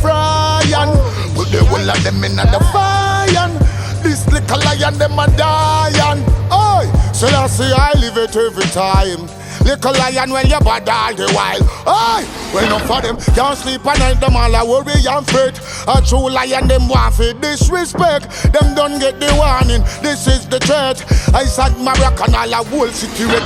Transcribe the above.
frying. Put the whole of them in the fire. This little lion, them a dying. Oi, so I see I live it every time. Little lion when you bad all the while. Oi, well enough for them can't sleep at night, them all a worry and fret. A true lion, them want for disrespect. Them don't get the warning, this is the threat. I said Moroccan all a whole city red.